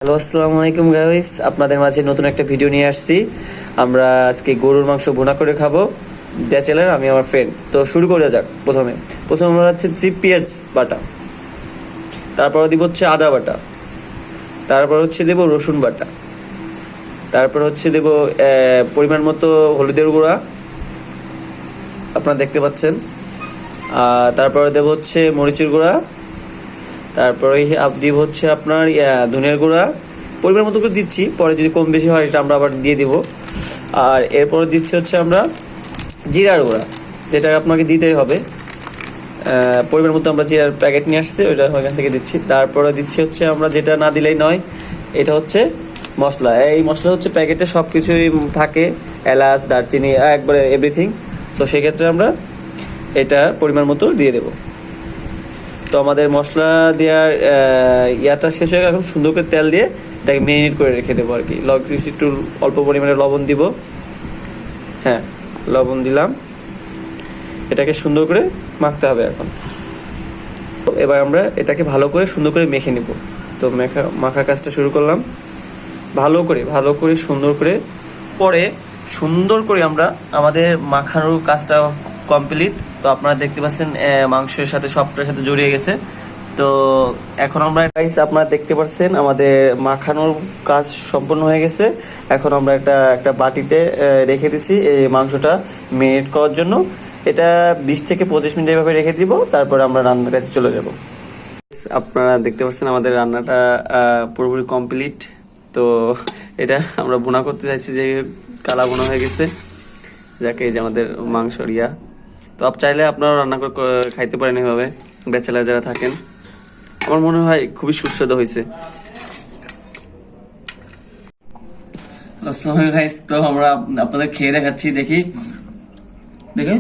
Hello, আসসালামু আলাইকুম guys. আপনাদের মাঝে নতুন একটা ভিডিও নিয়ে আসছি। আমরা আজকে গরুর মাংস ভুনা করে খাবো, ব্যাচেলার আমি আমার ফ্রেন্ড। তো শুরু করে যাক। প্রথমে আমরা হচ্ছে পেঁয়াজ বাটা, তারপর দিব হচ্ছে আদা বাটা, তারপর হচ্ছে দেব রসুন বাটা, তারপর হচ্ছে দেব পরিমাণ মতো হলুদের গুঁড়া, আপনারা দেখতে পাচ্ছেন। তারপরে দেব হচ্ছে মরিচের গুঁড়া, তারপরে দিব হচ্ছে আপনার ধনিয়ার গুঁড়া পরিমাণ মতো করে দিচ্ছি, পরে যদি কম বেশি হয় সেটা আমরা আবার দিয়ে দিব। আর এরপরে দিচ্ছি হচ্ছে আমরা জিরার গুঁড়া, যেটা আপনাকে দিতেই হবে। পরিমাণ মতো আমরা জিরার প্যাকেট নিয়ে আসছি, ওইটা ওইখান থেকে দিচ্ছি। তারপরে দিচ্ছি হচ্ছে আমরা যেটা না দিলেই নয়, এটা হচ্ছে মশলা। এই মশলা হচ্ছে প্যাকেটে সব কিছুই থাকে, এলাচ, দারচিনি, একবারে এভরিথিং। তো সেক্ষেত্রে আমরা এটা পরিমাণ মতো দিয়ে দেবো। তো আমাদের মশলা দেওয়ার ইয়াটা শেষ হয়ে গেলে এখন সুন্দর করে তেল দিয়ে এটাকে মেরিনেট করে রেখে দেবো আর কি। একটু অল্প পরিমাণে লবণ দিব, হ্যাঁ লবণ দিলাম। এটাকে সুন্দর করে মাখতে হবে এখন। এবার আমরা এটাকে ভালো করে সুন্দর করে মেখে নিব। তো মাখার কাজটা শুরু করলাম ভালো করে সুন্দর করে। পরে সুন্দর করে আমরা আমাদের মাখানোর কাজটা কমপ্লিট। তো আপনারা দেখতে পাচ্ছেন মাংসের সাথে সবটার সাথে জড়িয়ে গেছে। তো এখন আমরা আপনারা দেখতে পাচ্ছেন আমাদের মাখানোর কাজ সম্পূর্ণ হয়ে গেছে। এখন আমরা একটা বাটিতে রেখে দিচ্ছি এই মাংসটা মেরিনেট করার জন্য। এটা 20 থেকে 25 মিনিট এভাবে রেখে দিব, তারপরে আমরা রান্নার কাছে চলে যাব। আপনারা দেখতে পাচ্ছেন আমাদের রান্নাটা পুরোপুরি কমপ্লিট। তো এটা আমরা ভুনা করতে চাইছি, যে কালা ভুনা হয়ে গেছে, যাকে এই যে আমাদের মাংসর ইয়া। তো চাইলে আপনারা রান্না করে খাইতে পারেন এভাবে, ব্যাচেলার যারা থাকেন। আমার মনে হয় খুবই সুস্বাদু হয়েছে। তো আমরা আপনাদের খেয়ে দেখাচ্ছি, দেখি দেখে